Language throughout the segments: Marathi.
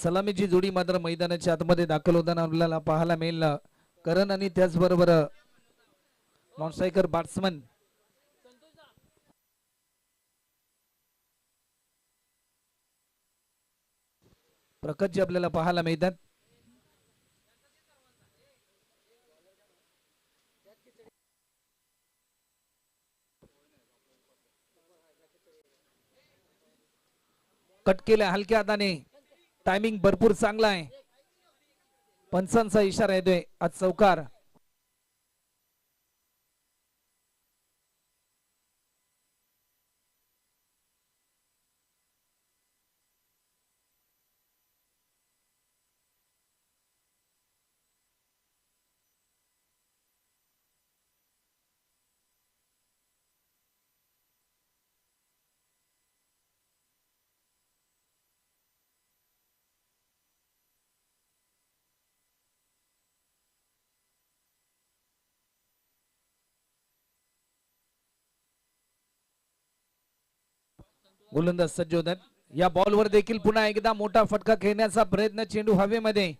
सलामीची जोडी मात्र मैदानाच्या आतमध्ये दाखल होताना आपल्याला पाहायला मिळेल. करण आणि त्याचबरोबर नॉनस्ट्रायकर बॅट्समन प्रकाशजी आपल्याला पाहायला मिळतात. कट केल्या हलक्या हाताने, टायमिंग भरपूर चांगला आहे. पंचांचा इशारा येतोय आज चौकार. गोलंदाज सज्ज होतात. या बॉलवर देखील पुन्हा एकदा मोठा फटका खेळण्याचा प्रयत्न, चेंडू हवेमध्ये.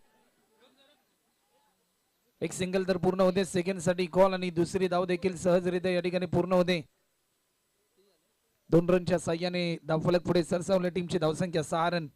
एक सिंगल तर पूर्ण होते, सेकंड साठी कॉल आणि दुसरी धाव देखील सहजरित्या या ठिकाणी पूर्ण होते. 2 रनच्या साह्याने धावफलक पुढे सरसावल्या टीमची धावसंख्या 6 रन.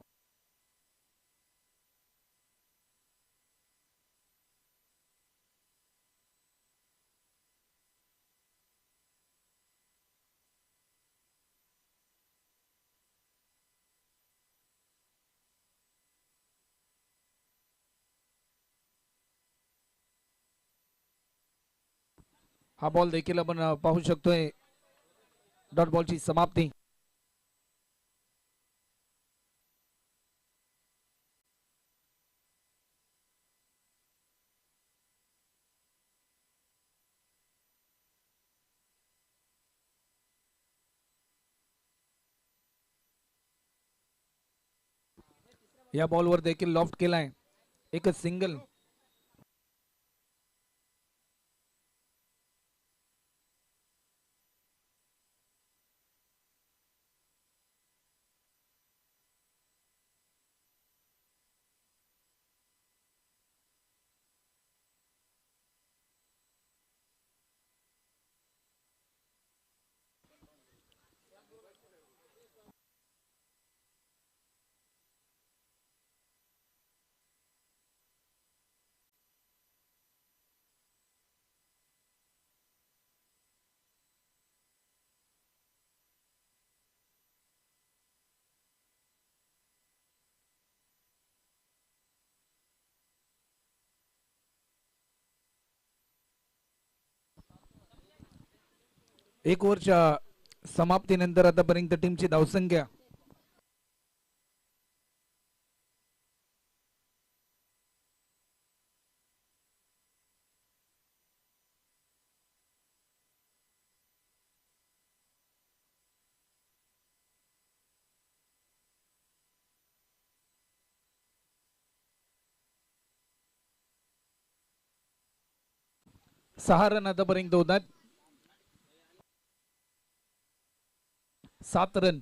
हा बॉल देखील आपण पाहू शकतोय, डॉट बॉलची समाप्ती. या बॉलवर देखील लॉफ्ट केलाय, एकच सिंगल. एक ओव्हरच्या समाप्तीनंतर आतापर्यंत टीमची धावसंख्या 6 रन आतापर्यंत होतात. 7 रन.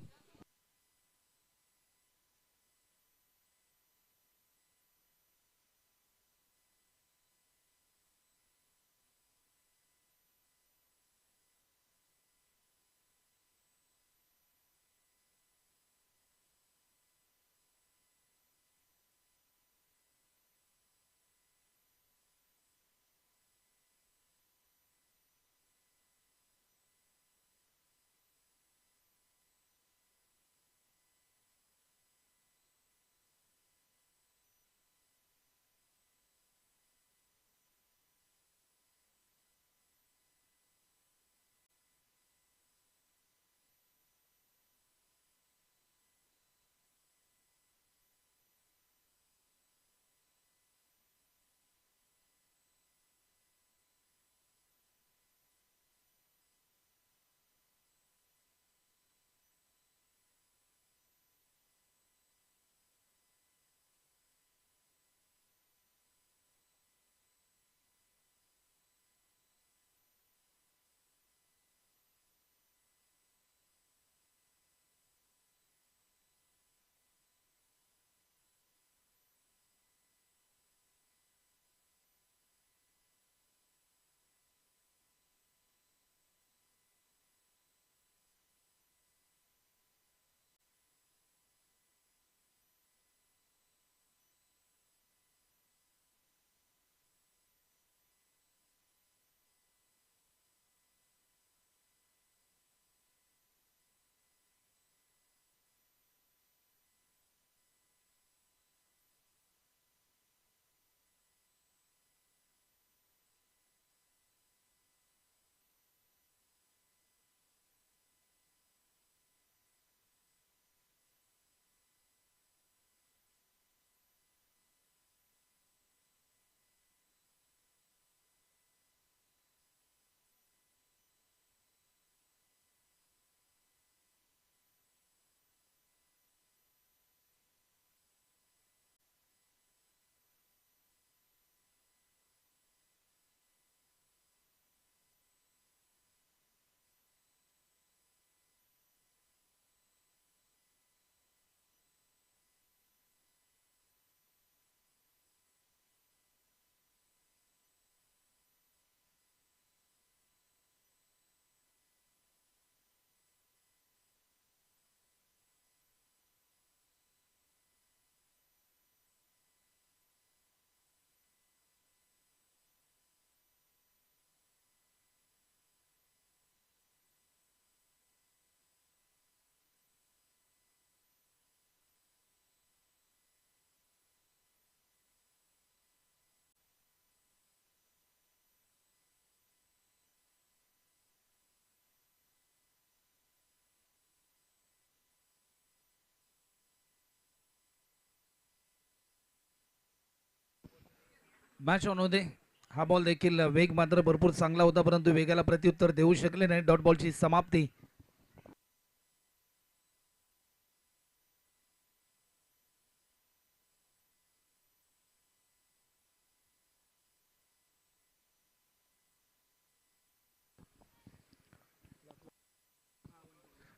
मॅच ऑन होते. हा बॉल देखील वेग मात्र भरपूर चांगला होता, परंतु वेगाला प्रत्युत्तर देऊ शकले नाही. डॉट बॉलची समाप्ती.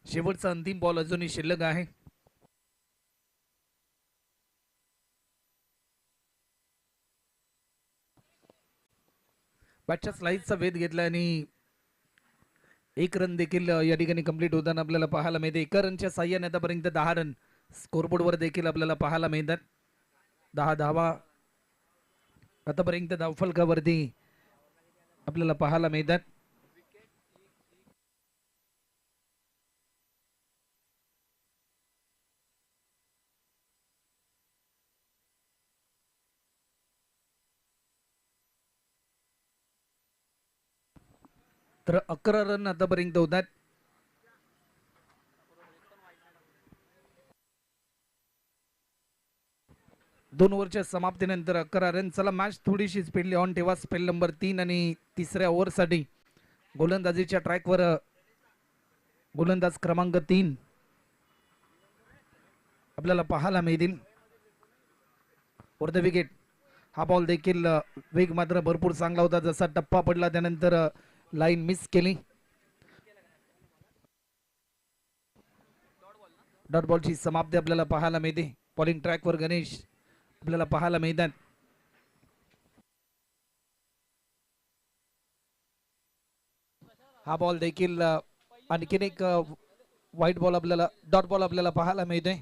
शेवटचा अंतिम बॉल अजूनही शिल्लक आहे. बॅटच्या स्लाइसचा वेध घेतला आणि एक रन देखील या ठिकाणी कंप्लीट होताना आपल्याला पाहायला मिळते. एका रनच्या साह्याने आतापर्यंत 10 रन स्कोरबोर्डवर देखील आपल्याला पाहायला मिळतात. 10 धावा आतापर्यंत धावफलकावरती आपल्याला पाहायला मिळतात. तर 11 रन आतापर्यंत होतात. दोन ओव्हरच्या समाप्तीनंतर 11 रन. चला मॅच थोडीशी स्पीडली ऑन ठेवा. स्पेल नंबर 3 आणि तिसऱ्या ओव्हरसाठी गोलंदाजीच्या ट्रॅकवर गोलंदाज क्रमांक 3 आपल्याला पाहायला मिळतील. For the wicket. हा बॉल देखील वेग मात्र भरपूर चांगला होता. जसा टप्पा पडला त्यानंतर लाईन मिस केली. डॉट बॉलची समाप्ती आपल्याला पाहायला मिळते. बॉलिंग ट्रॅकवर गणेश आपल्याला पाहायला मिळतात. हा बॉल देखील आणखीन एक व्हाईट बॉल आपल्याला डॉट बॉल आपल्याला पाहायला मिळतोय.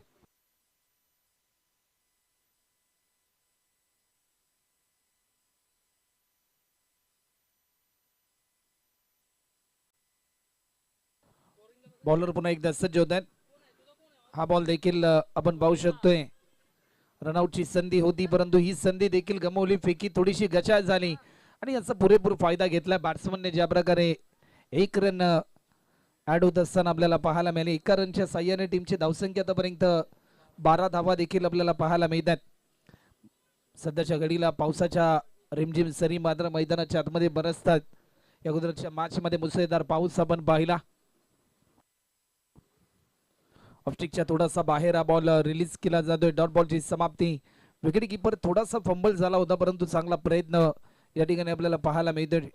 बॉलर पुन्हा एकदा सज्ज होत आहेत. हा बॉल देखील आपण पाहू शकतोय. रनआउटची संधी होती, परंतु ही संधी देखील गमावली. फेकी थोडीशी गचाळ झाली आणि याचा पुरेपूर फायदा घेतला बॅट्समनने. ज्या प्रकारे एक रन ऍड होत असताना आपल्याला पाहायला मिळाले. एका रनच्या साह्याने टीमची धावसंख्या आतापर्यंत 12 धावा देखील आपल्याला पाहायला मिळतात. सध्याच्या घडीला पावसाच्या रिमझिम सरी मात्र मैदानाच्या आतमध्ये बरसतात. या अगोदरच्या मॅच मध्ये मुसळधार पाऊस आपण पाहिला. ऑफस्टिकच्या थोडासा बाहेर हा बॉल रिलीज केला जातोय. डॉट बॉलची समाप्ती. विकेट किपर थोडासा फंबल झाला होता, परंतु चांगला प्रयत्न या ठिकाणी आपल्याला पाहायला मिळतोय.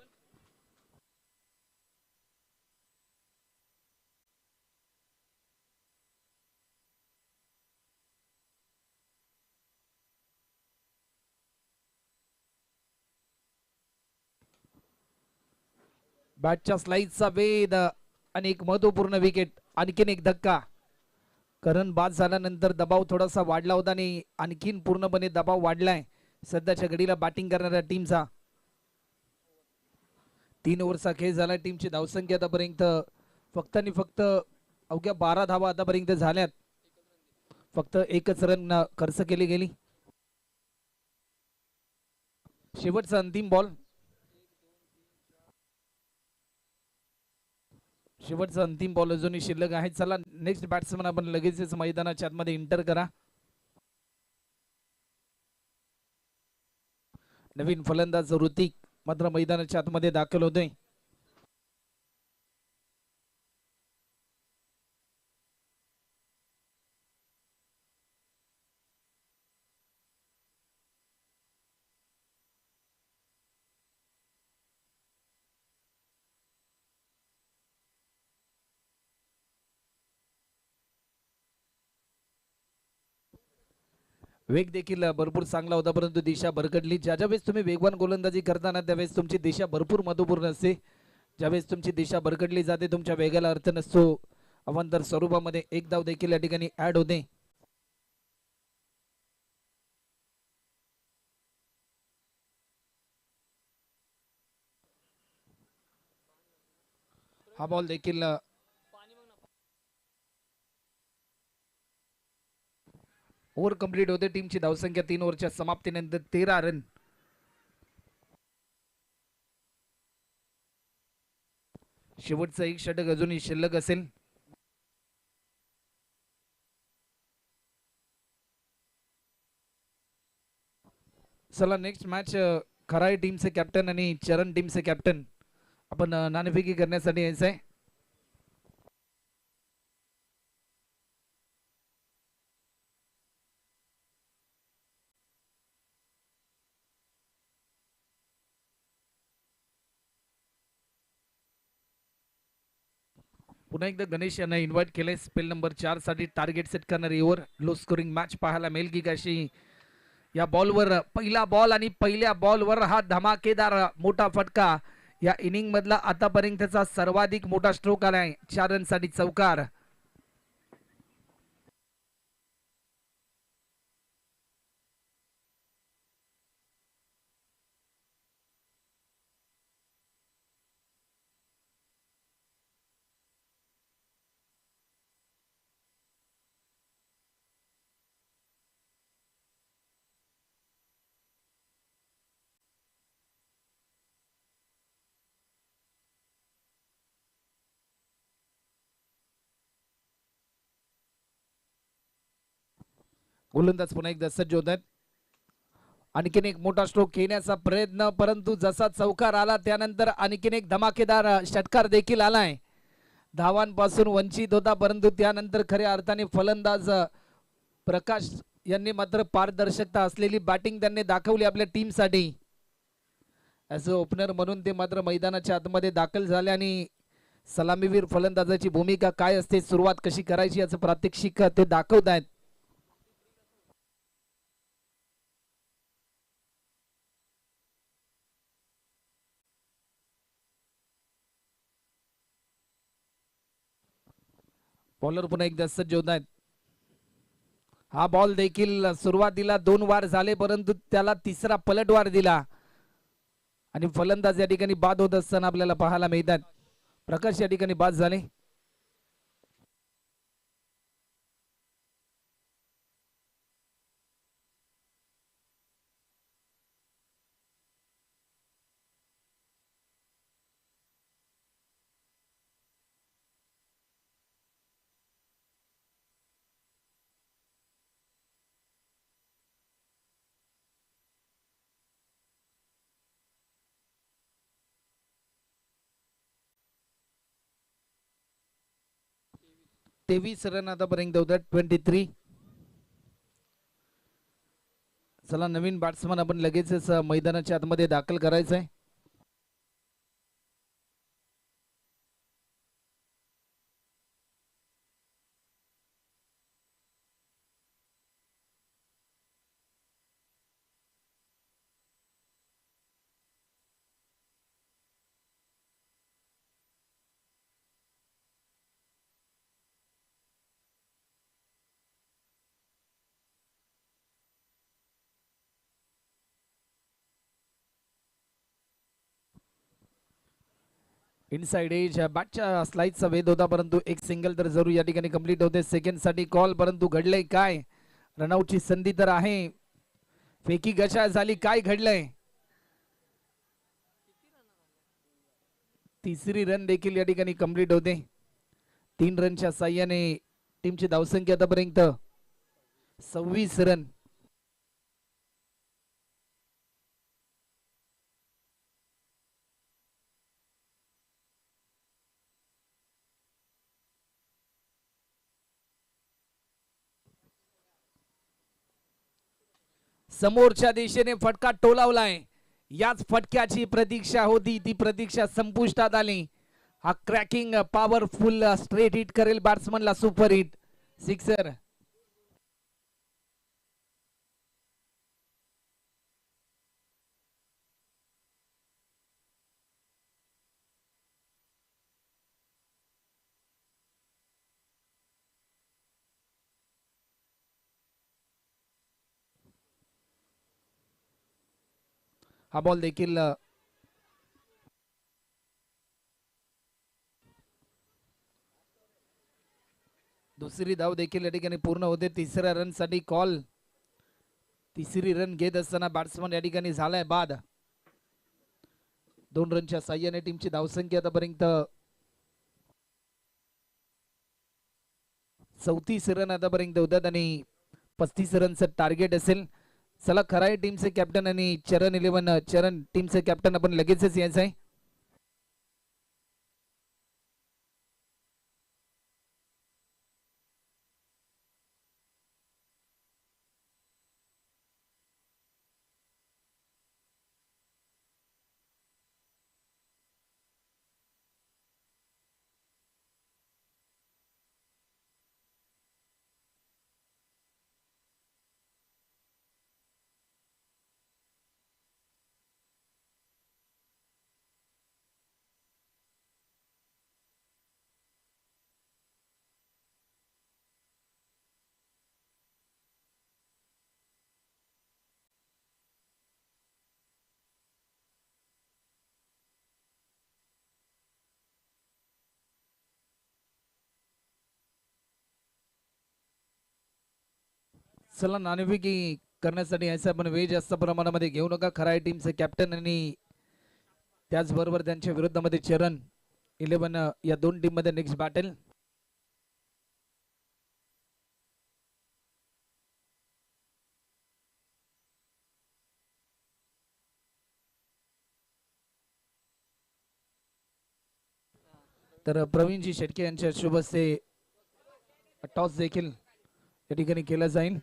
बॅटच्या स्लाइसचा वेध आणि एक महत्वपूर्ण विकेट. आणखीन एक धक्का. करण बाद झाल्यानंतर दबाव थोडासा वाढला होता आणि आणखीन पूर्णपणे दबाव वाढलाय सध्याच्या घडीला बॅटिंग करणाऱ्या टीमचा. 3 ओव्हरचा खेळ झाला. टीमची धावसंख्या आतापर्यंत फक्त आणि फक्त अवघ्या 12 धावा आतापर्यंत झाल्यात. फक्त एकच रन खर्च केली गेली. शेवटचा अंतिम बॉल. शेवटचा अंतिम बॉल अजूनही शिल्लक आहे. चला नेक्स्ट बॅट्समन आपण लगेचच मैदानाच्या आतमध्ये एंटर करा. नवीन फलंदाज ऋतिक मात्र मैदानाच्या आतमध्ये दाखल होते. वेग देखील भरपूर चांगला होता, परंतु दिशा भरकटली. ज्या वेळेस तुम्ही वेगवान गोलंदाजी करताना त्यावेळेस तुमची दिशा भरपूर महत्वपूर्ण असते. ज्यावेळेस तुमची दिशा भरकटली जाते तुमच्या वेगाला अर्थ नसतो. अवांतर स्वरूपामध्ये एक धाव देखील या ठिकाणी ऍड होते. हा बॉल देखील ओव्हर कंप्लीट होते. टीमची धावसंख्या 3 ओव्हरच्या समाप्तीनंतर 13 रन. शेवटचा एक षटक अजूनही शिल्लक असेल. चला नेक्स्ट मॅच खराई टीमचे कॅप्टन आणि चरण टीमचे कॅप्टन आपण नाणेफेकी करण्यासाठी यायचं आहे. पुन्हा एकदा गणेश यांना इन्व्हाइट केलंय स्पेल नंबर 4 साठी टार्गेट सेट करणारी ओव्हर लो स्कोरिंग मॅच पाहायला मिळेल की कशी. या बॉलवर पहिला बॉल आणि पहिल्या बॉलवर हा धमाकेदार मोठा फटका. या इनिंग मधला आतापर्यंतचा सर्वाधिक मोठा स्ट्रोक आलाय. 4 रन साठी चौकार. गोलंदाज पुन्हा एकदा सज्ज होत आहेत. आणखीन एक मोठा स्ट्रोक घेण्याचा प्रयत्न, परंतु जसा चौकार आला त्यानंतर आणखीन एक धमाकेदार षटकार देखील आलाय. धावांपासून वंचित होता, परंतु त्यानंतर खऱ्या अर्थाने फलंदाज प्रकाश यांनी मात्र पारदर्शकता असलेली बॅटिंग त्यांनी दाखवली आपल्या टीमसाठी. ॲज अ ओपनर म्हणून ते मात्र मैदानाच्या आतमध्ये दाखल झाले आणि सलामीवीर फलंदाजाची भूमिका काय असते, सुरुवात कशी करायची याचं प्रात्यक्षिक ते दाखवत आहेत. बॉलर पुन्हा एकदा सज्ज होत आहेत. हा बॉल देखील सुरुवातीला 2 वार झाले, परंतु त्याला तिसरा पलटवार दिला आणि फलंदाज या ठिकाणी बाद होत असताना आपल्याला पाहायला मिळतात. प्रकाश या ठिकाणी बाद झाले. तेवीस रन आतापर्यंत होतात. 23. चला नवीन बॅट्समन आपण लगेचच मैदानाच्या आतमध्ये दाखल करायचंय. इनसाइड एज बॅटच्या स्लाइडचा वेध होता, परंतु एक सिंगल तर जरूर या ठिकाणी कंप्लीट होते. सेकंड साठी कॉल, परंतु घडलंय काय? रनआउटची संधी तर आहे. फेकी गशा झाली, काय घडलंय? तिसरी रन देखील या ठिकाणी कंप्लीट होते. 3 रनच्या साह्याने टीमची धावसंख्या आतापर्यंत 26 रन. समोरच्या दिशेने फटका टोलावलाय. याच फटक्याची प्रतीक्षा होती, ती प्रतीक्षा संपुष्टात आली. हा क्रॅकिंग पॉवरफुल स्ट्रेट हिट करेल बॅट्समनला, सुपर हिट सिक्सर. हा बॉल देखील दुसरी धाव देखील या ठिकाणी पूर्ण होते. तिसऱ्या रन साठी कॉल. तिसरी रन घेत असताना बॅट्समन या ठिकाणी झालाय बाद. 2 रनच्या साह्याने टीमची धावसंख्या आतापर्यंत 34 रन आतापर्यंत होतात आणि 35 रनचं टार्गेट असेल. चला खराई टीमचे कॅप्टन आणि चरण 11 चरण टीमचे कॅप्टन आपण लगेचच यायचं आहे. चला नाणेफेकी करण्यासाठी यायचं आपण वेळ जास्त प्रमाणामध्ये घेऊ नका. खराई टीमचे कॅप्टन आणि त्याचबरोबर त्यांच्या विरोधामध्ये चरण 11 या दोन टीम मध्ये नेक्स्ट बॅटल. तर प्रवीणजी शेटके यांच्या शुभ हस्ते टॉस देखील या ठिकाणी केला जाईल.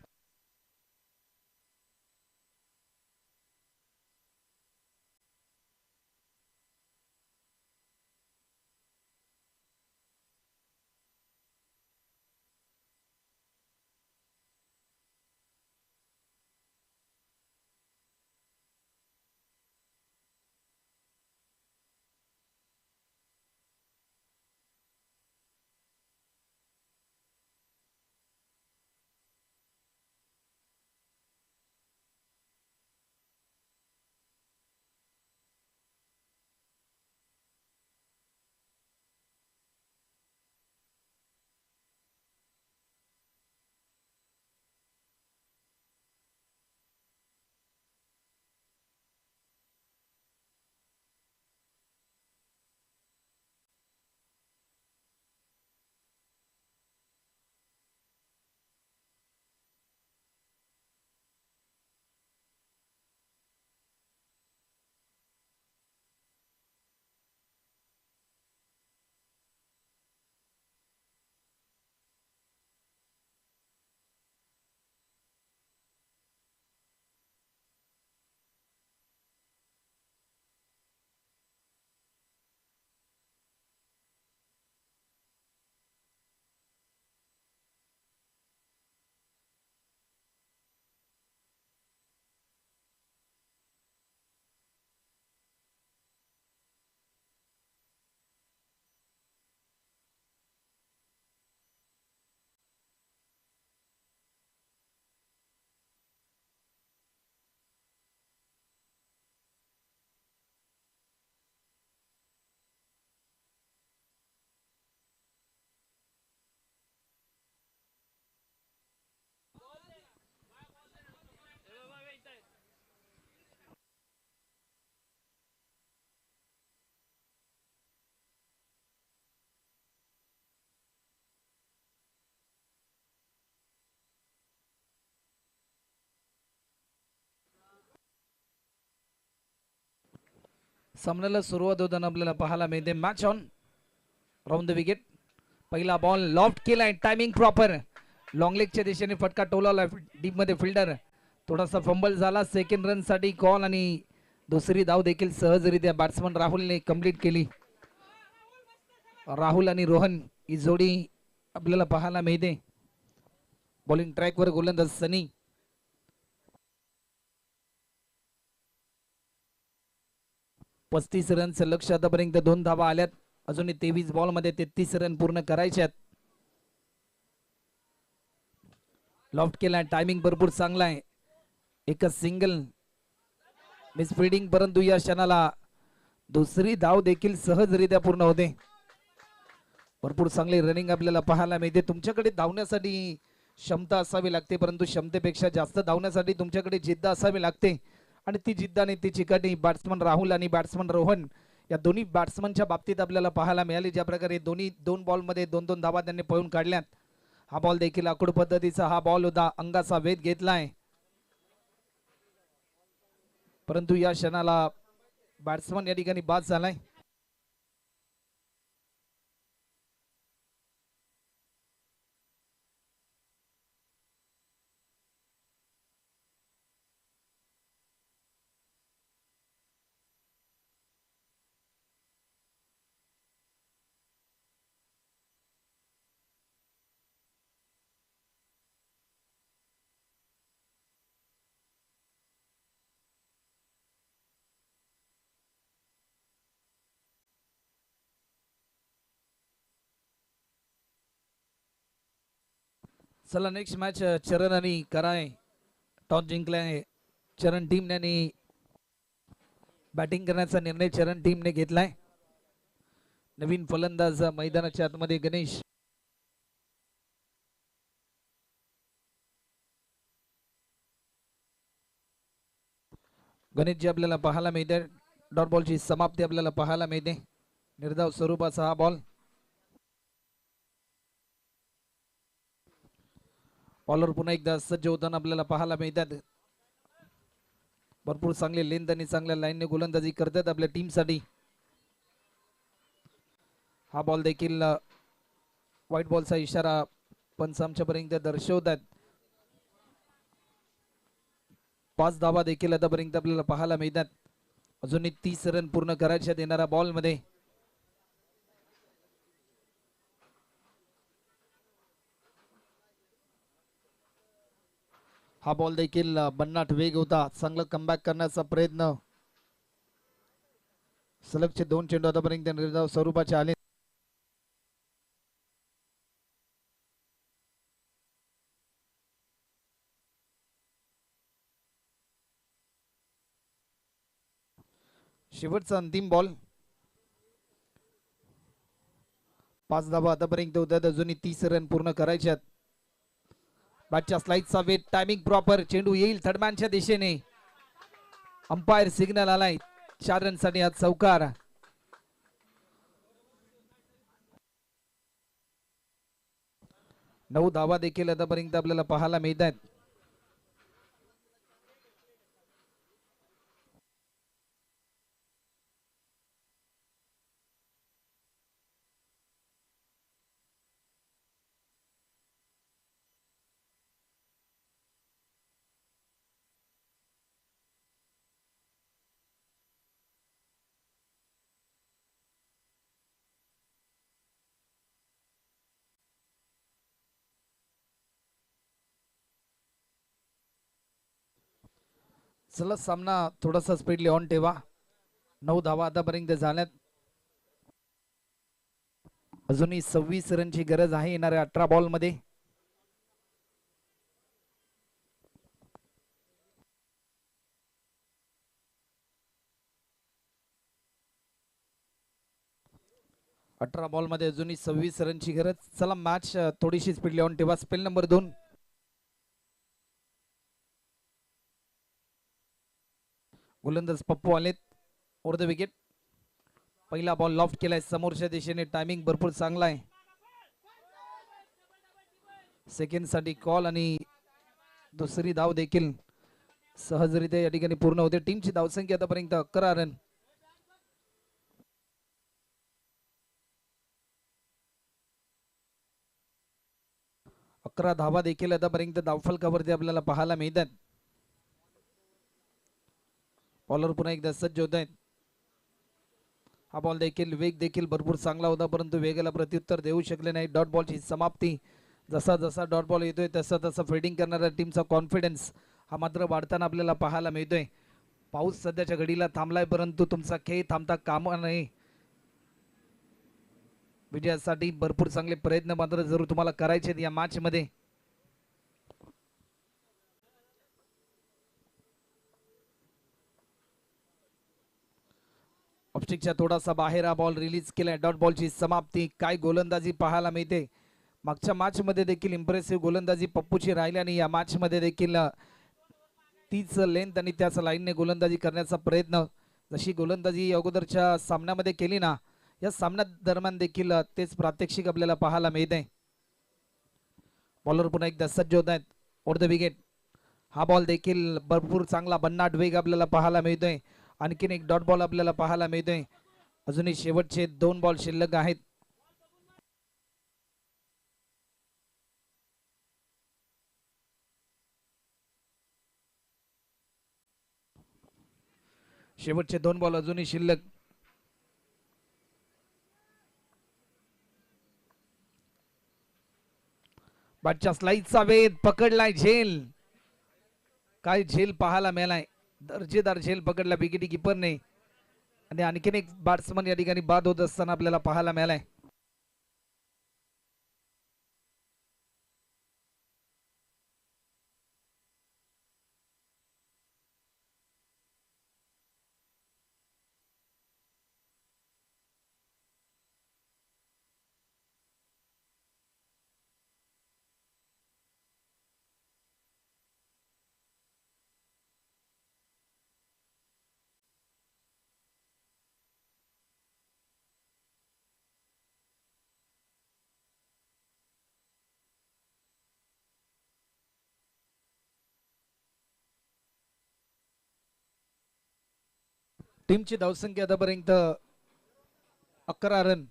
सामन्याला सुरुवात होताना आपल्याला पाहायला मिळते match on round the wicket. पहिला बॉल लॉफ्ट केलाय, टायमिंग प्रॉपर, लॉंग लेगच्या दिशेने फटका टोलावला डीप मध्ये फिल्डर, थोडासा फंबल झाला. सेकंड रन साठी कॉल आणि दुसरी धाव देखील सहजरित्या बॅट्समन राहुलने कंप्लीट केली. राहुल आणि रोहन ही जोडी आपल्याला पाहायला मिळते. बॉलिंग ट्रॅकवर गोलंदाज सनी. पस्तीस रनचं लक्ष आतापर्यंत 2 धावा आल्यात. अजूनही 23 बॉल मध्ये 33 रन पूर्ण करायचे आहेत. लॉफ्ट केला, टायमिंग भरपूर चांगला आहे. एकच सिंगल मिसफिल्डिंग, परंतु या क्षणाला दुसरी धाव देखील सहजरित्या पूर्ण होते. भरपूर चांगली रनिंग आपल्याला पाहायला मिळते. तुमच्याकडे धावण्यासाठी क्षमता असावी लागते, परंतु क्षमतेपेक्षा जास्त धावण्यासाठी तुमच्याकडे जिद्द असावी लागते. आणि ती जिद्द आणि ती चिकाटी बॅट्समन राहुल आणि बॅट्समन रोहन या दोन्ही बॅट्समनच्या बाबतीत आपल्याला पाहायला मिळाली. ज्या प्रकारे दोन्ही 2 बॉलमध्ये 2-2 धावा त्यांनी पळून काढल्यात. हा बॉल देखील आखूड पद्धतीचा हा बॉल होता, अंगाचा वेध घेतलाय. परंतु या क्षणाला बॅट्समन या ठिकाणी बाद झालाय. चला नेक्स्ट मॅच चरण आणि कराय टॉस जिंकलाय. चरण टीमने बॅटिंग करण्याचा निर्णय चरण टीमने घेतलाय. नवीन फलंदाज मैदानाच्या आतमध्ये गणेश. गणेश जी आपल्याला पाहायला मिळते. डॉट बॉलची समाप्ती आपल्याला पाहायला मिळते. निर्धाव स्वरूपाचा हा बॉल. बॉलर पुन्हा एकदा सज्ज होताना आपल्याला पाहायला मिळतात. भरपूर चांगले लेंथ आणि चांगल्या लाईनने गोलंदाजी करतात आपल्या टीमसाठी. हा बॉल देखील व्हाईट बॉलचा इशारा पंच आमच्यापर्यंत दर्शवतात. 5 धावा देखील आतापर्यंत आपल्याला पाहायला मिळतात. अजूनही 30 रन पूर्ण करायच्या देणारा बॉल मध्ये. हा बॉल देखील भन्नाट वेग होता. चांगलं कमबॅक करण्याचा प्रयत्न. सलगचे 2 चेंडू आतापर्यंत निर्धाव स्वरूपाचे आले. शेवटचा अंतिम बॉल. 5 धावा आतापर्यंत होत्यात. अजूनही 30 रन पूर्ण करायच्यात. बॅटच्या स्लाइडचा वेट, टायमिंग प्रॉपर. चेंडू येईल थर्डमॅनच्या दिशेने. अंपायर सिग्नल आलाय. 4 रन साठी हा चौकार. नऊ धावा देखील आतापर्यंत आपल्याला पाहायला मिळतात. चला सामना थोडासा स्पीडली ऑन ठेवा. 9 धावा आतापर्यंत झाल्यात. अजूनही 26 रनची गरज आहे येणाऱ्या 18 बॉल मध्ये. बॉल मध्ये अजूनही 26 रनची गरज. चला मॅच थोडीशी स्पीडली ऑन ठेवा. Spell number 2. गोलंदाज पप्पू आलेत ओव्हर द विकेट. पहिला बॉल लॉफ्ट केलाय समोरच्या दिशेने. टायमिंग भरपूर चांगला आहे. सेकंड साठी कॉल आणि दुसरी धाव देखील सहजरित्या या ठिकाणी पूर्ण होते. टीमची धावसंख्या आतापर्यंत 11 रन. धावा देखील आतापर्यंत धावफलकावरती आपल्याला पाहायला मिळतात. बॉलर पुन्हा एकदा सज्ज होत आहेत. हा बॉल देखील वेग देखील भरपूर चांगला होता, परंतु वेगाला प्रत्युत्तर देऊ शकले नाही. डॉट बॉलची समाप्ती. जसा जसा डॉट बॉल येतोय तसा तसा फिल्डिंग करणाऱ्या टीमचा कॉन्फिडन्स हा मात्र वाढताना आपल्याला पाहायला मिळतोय. पाऊस सध्याच्या घडीला थांबलाय, परंतु तुमचा खेळ थांबता कामा नये. विजयासाठी भरपूर चांगले प्रयत्न मात्र जरूर तुम्हाला करायचे या मॅच मध्ये. ऑफस्टिकच्या थोडासा बाहेर हा बॉल रिलीज केलाय. डॉट बॉलची समाप्ती. काय गोलंदाजी पाहायला मिळते. मागच्या मॅच मध्ये देखील इम्प्रेसिव्ह गोलंदाजी पप्पूची राहिली आणि या मॅच मध्ये देखील तीच लेंथ आणि त्याच लाईनने गोलंदाजी करण्याचा प्रयत्न. जशी गोलंदाजी अगोदरच्या सामन्यामध्ये केली ना, या सामन्या दरम्यान देखील तेच प्रात्यक्षिक आपल्याला पाहायला मिळते. बॉलर पुन्हा एकदा सज्ज होत आहेत ओव्हर द विकेट. हा बॉल देखील भरपूर चांगला भन्नाट वेग आपल्याला पाहायला मिळतोय. आणखीन एक डॉट बॉल आपल्याला पाहायला मिळतोय. अजूनही शेवटचे 2 बॉल शिल्लक आहेत. शेवटचे 2 बॉल अजूनही शिल्लक. बॅटच्या स्लाइसचा वेध पकडलाय झेल. काय झेल पाहायला मिळालाय. दर्जेदार झेल पकडला विकेटी किपरने. आणि आणखीन एक बॅट्समन या ठिकाणी बाद होत असताना आपल्याला पाहायला मिळालाय. टीमची धावसंख्या आतापर्यंत 11 रन,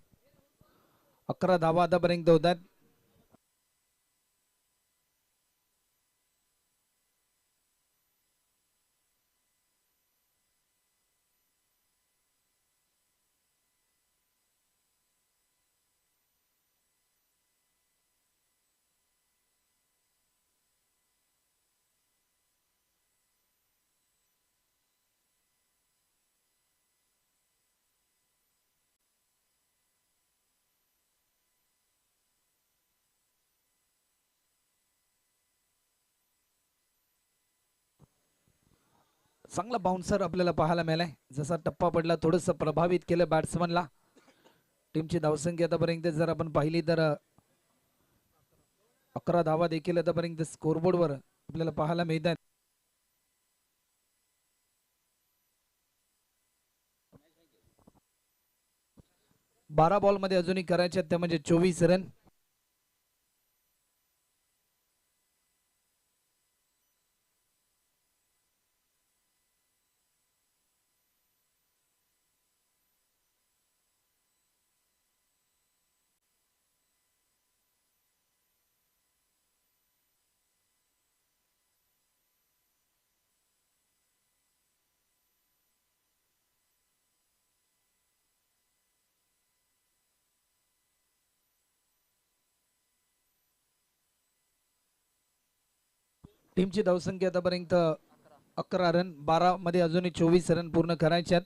11 धावा आतापर्यंत होतात. चांगला बाउन्सर आपल्याला पाहायला मिळालाय. जसा टप्पा पडला थोडंसं प्रभावित केलं बॅट्समनला. टीमची धावसंख्या आतापर्यंत जर आपण पाहिली तर 11 धावा देखील आतापर्यंत स्कोरबोर्डवर आपल्याला पाहायला मिळतात. 12 बॉल मध्ये अजूनही करायचे त्या म्हणजे 24 रन. टीमची धावसंख्या आतापर्यंत 11 रन, 12 मध्ये अजूनही 24 रन पूर्ण करायच्यात.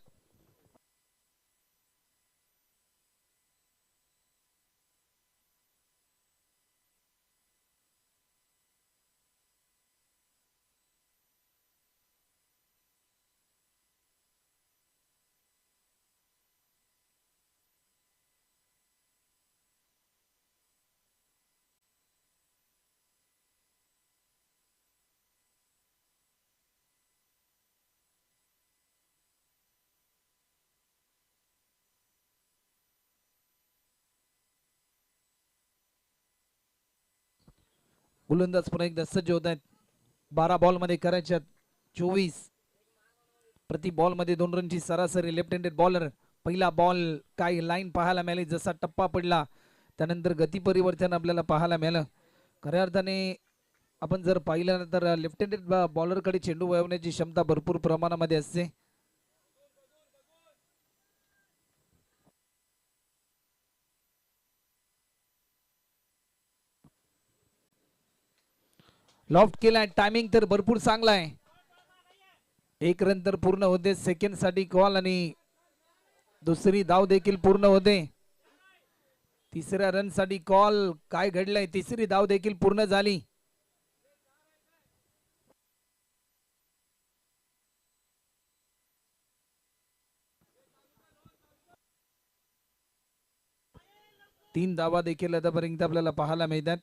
गोलंदाज पुन्हा एकदा सज्ज होत आहेत. 12 बॉल मध्ये करायच्यात 24. प्रति बॉल मध्ये 2 रनची सरासरी. Left handed bowler. पहिला बॉल काय लाईन पाहायला मिळाली. जसा टप्पा पडला त्यानंतर गती परिवर्तन आपल्याला पाहायला मिळालं. खऱ्या अर्थाने आपण जर पाहिलं तर लेफ्ट हँडेड बॉलरकडे चेंडू वळवण्याची क्षमता भरपूर प्रमाणामध्ये असते. लॉफ्ट केलाय. टायमिंग तर भरपूर चांगला आहे. 1 रन तर पूर्ण होते. सेकंड साठी कॉल आणि दुसरी धाव देखील पूर्ण होते. तिसऱ्या रन साठी कॉल. काय घडलंय. तिसरी धाव देखील पूर्ण झाली. तीन धावा देखील आतापर्यंत आपल्याला पाहायला मिळतात.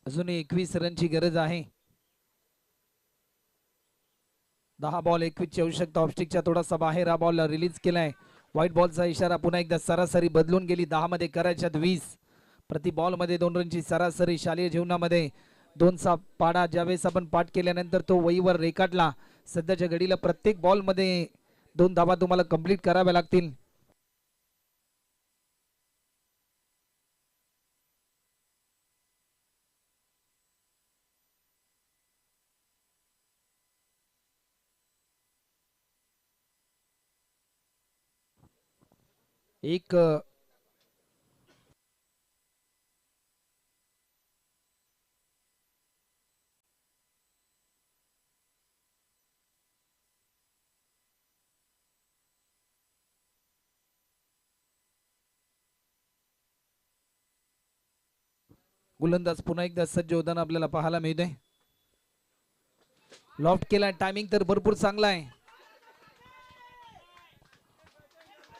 अजून 21 रनची गरज आहे. 10 बॉल 21 ची आवश्यकता. ऑफस्टिकच्या थोडासा बाहेर हा बॉल रिलीज केलाय. व्हाईट बॉलचा इशारा. पुन्हा एकदा सरासरी बदलून गेली. 10 मध्ये करायच्यात 20. प्रति बॉल मध्ये 2 रनची सरासरी. शालेय जीवनामध्ये 2चा पाडा ज्यावेळेस आपण पाठ केल्यानंतर तो वहीवर रेखाटला. सध्याच्या घडीला प्रत्येक बॉल मध्ये 2 धावा तुम्हाला कंप्लीट कराव्या लागतील. एक गोलंदाज पुन्हा एकदा सज्ज होताना आपल्याला पाहायला मिळते. लॉफ्ट केला. टायमिंग तर भरपूर चांगला आहे.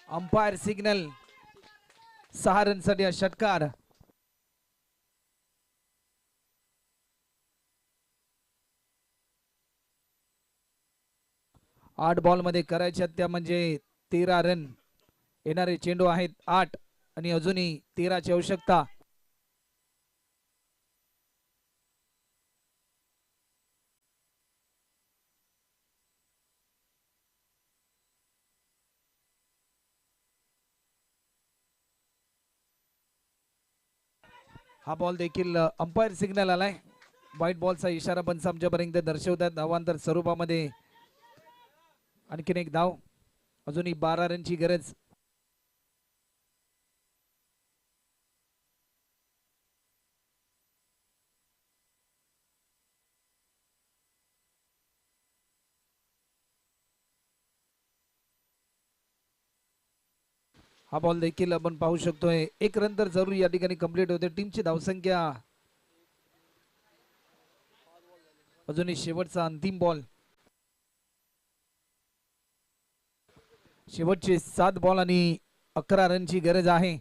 Umpire signal. 6 रनसाठी षटकार. 8 बॉल मध्ये करायच्या त्या म्हणजे 13 रन. येणारे चेंडू आहेत 8 आणि अजूनही 13ची आवश्यकता. हा बॉल देखील अंपायर सिग्नल आलाय. व्हाईट बॉलचा इशारा पंच आमच्यापर्यंत दर्शवतात. धावांतर स्वरूपामध्ये आणखीन एक धाव. अजूनही 12 रनची गरज. हा बॉल देखील आपण पाहू शकतोय. 1 रन तर जरूर या ठिकाणी कंप्लीट होते. टीमची धावसंख्या. अजूनही शेवटचा अंतिम बॉल. शेवटचे 7 बॉल आणि 11 रनची गरज आहे.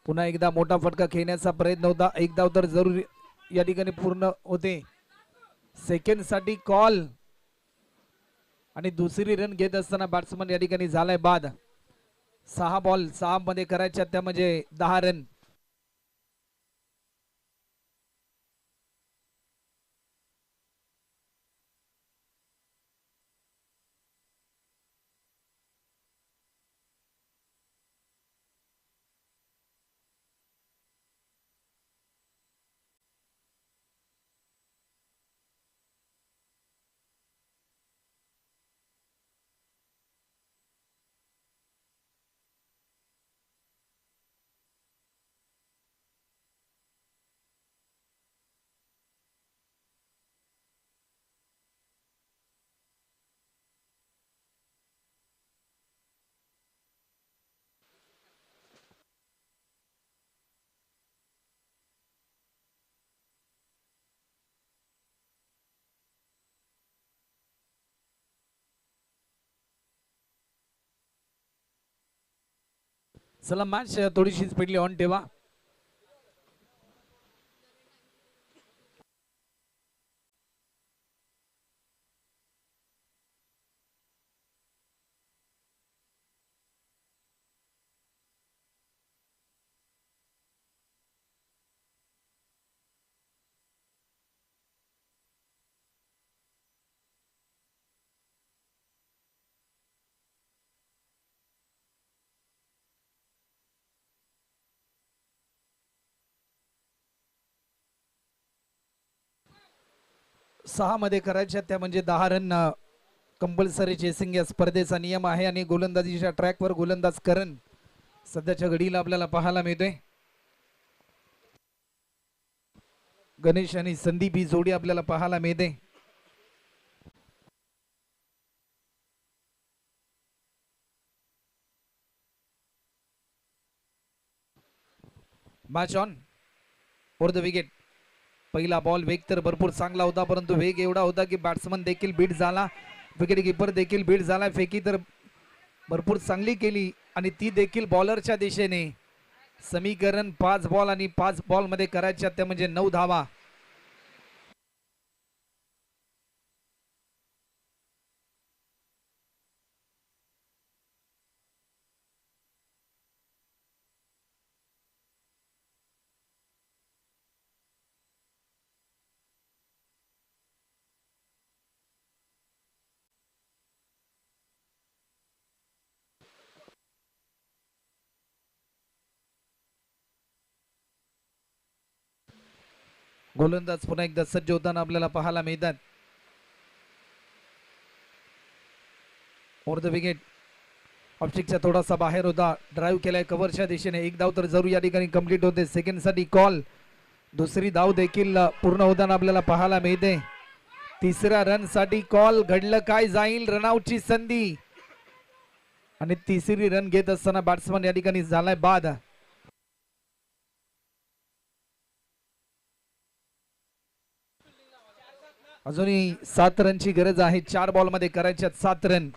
पुन्हा एकदा मोठा फटका खेळण्याचा प्रयत्न होता. एक धाव तर जरूर या ठिकाणी पूर्ण होते. सेकंड साठी कॉल आणि दुसरी रन घेत असताना बॅट्समन या ठिकाणी झालाय बाद. 6 बॉल 6 मध्ये करायच्या त्या म्हणजे 10 रन. चला मॅच थोडीशी स्पीडली ऑन ठेवा. सहा मध्ये करायच्या त्या म्हणजे 10 रन. कंपल्सरी चेसिंग या स्पर्धेचा नियम आहे आणि गोलंदाजीच्या ट्रॅकवर गोलंदाज करण सध्याच्या घडीला आपल्याला पाहायला मिळतोय. गणेश आणि संदीप ही जोडी आपल्याला पाहायला मिळते. Match on for the wicket. पहिला बॉल वेग तर भरपूर चांगला होता परंतु वेग एवढा होता की बॅट्समन देखील बीट झाला. विकेट कीपर देखील बीट झाला. फेकी तर भरपूर चांगली केली आणि ती देखील बॉलरच्या दिशेने. समीकरण 5 बॉल आणि 5 बॉल मध्ये करायच्या त्या म्हणजे 9 धावा. गोलंदाज पुन्हा एकदा सज्ज होताना आपल्याला पाहायला मिळतात. ओव्हर द विकेट ऑप्टिकच्या थोडासा बाहेर होता. ड्राईव्ह केलाय कव्हरच्या दिशेने. एक धाव तर जरूर या ठिकाणी कंप्लीट होते. सेकंड साठी कॉल. दुसरी धाव देखील पूर्ण होताना आपल्याला पाहायला मिळते. तिसऱ्या रन साठी कॉल. घडलं काय जाईल. रनआउटची संधी आणि तिसरी रन घेत असताना बॅट्समन या ठिकाणी झालाय बाद. अजूनही 7 रनची गरज आहे. 4 बॉल मध्ये करायच्यात 7 रन.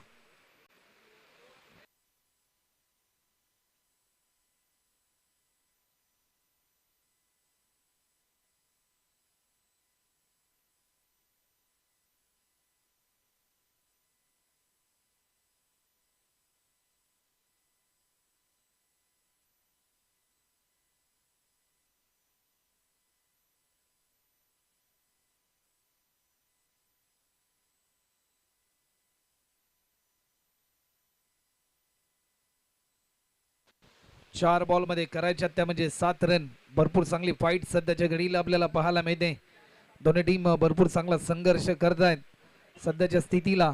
चार बॉल मध्ये करायच्यात त्या म्हणजे 7 रन. भरपूर चांगली फाईट सध्याच्या घडीला आपल्याला पाहायला मिळते. दोन्ही टीम भरपूर चांगला संघर्ष करतायत सध्याच्या स्थितीला.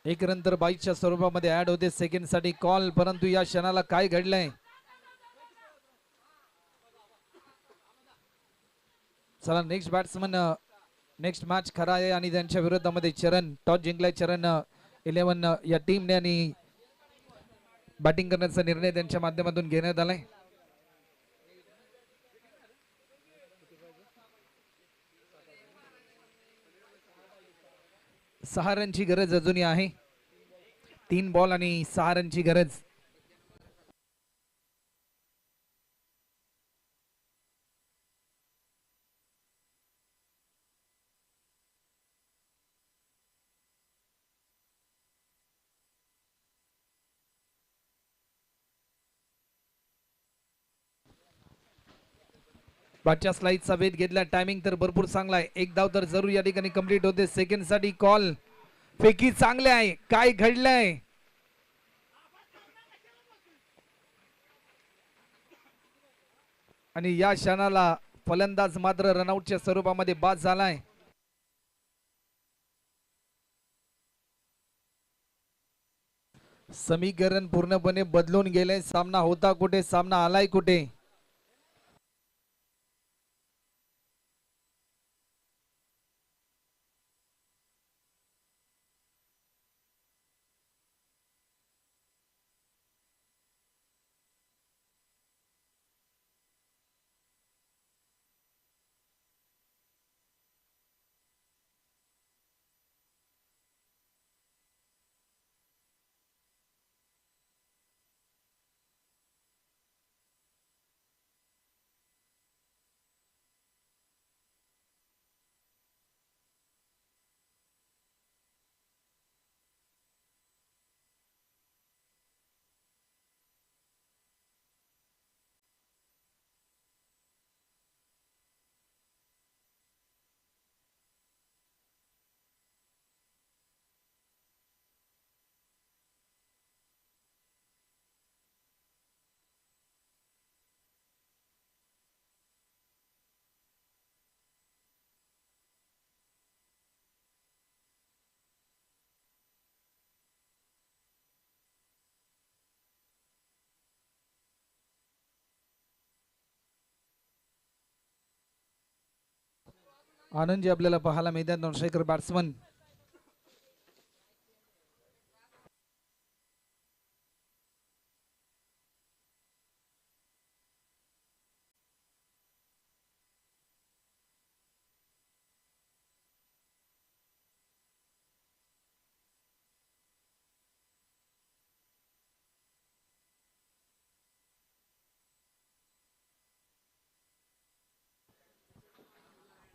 एक रन तर 22च्या स्वरूपामध्ये ऍड होते. सेकंड साठी कॉल. परंतु या क्षणाला काय घडलंय. चला नेक्स्ट बॅट्समन नेक्स्ट मॅच खरा आहे आणि त्यांच्या विरोधामध्ये चरण. टॉस जिंकलाय चरण 11 या टीमने आणि बॅटिंग करण्याचा निर्णय त्यांच्या माध्यमातून घेण्यात आलाय. सहा रनची गरज अजूनही आहे. 3 बॉल आणि 6 रनची गरज. बादच्या स्लाइडचा वेध घेतला. टायमिंग तर भरपूर चांगला आहे. एक धाव तर जरूर या ठिकाणी कंप्लीट होते. सेकंड साठी कॉल. फेकी चांगले आहे. काय घडलंय. आणि या क्षणाला फलंदाज मात्र रनआउटच्या स्वरूपामध्ये बाद झालाय. समीकरण पूर्णपणे बदलून गेले. सामना होता कुठे, सामना आलाय कुठे. आनंद जी आपल्याला पाहायला मिळतात. Non-striker batsman.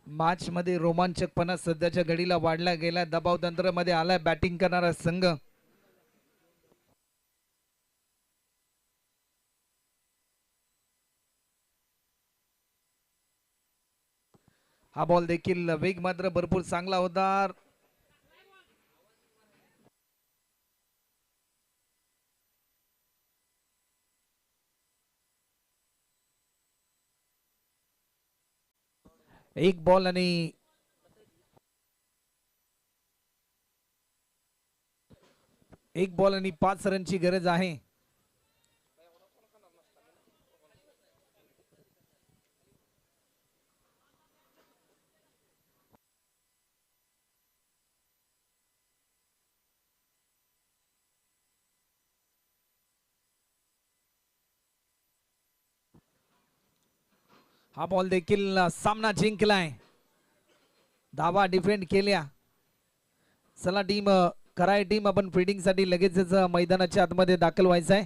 मॅच मध्ये रोमांचकपणा सध्याच्या घडीला वाढला गेला. दबाव तंत्र मध्ये आलाय बॅटिंग करणारा संघ. हा बॉल देखील वेग मात्र भरपूर चांगला होता. एक बॉल आणि एक बॉल आणि 5 रनची गरज आहे. हा बॉल देखील सामना जिंकलाय. धावा डिफेंड केल्या. चला टीम कराय टीम आपण फिल्डिंग साठी लगेचच मैदानाच्या आतमध्ये दाखल व्हायचं आहे.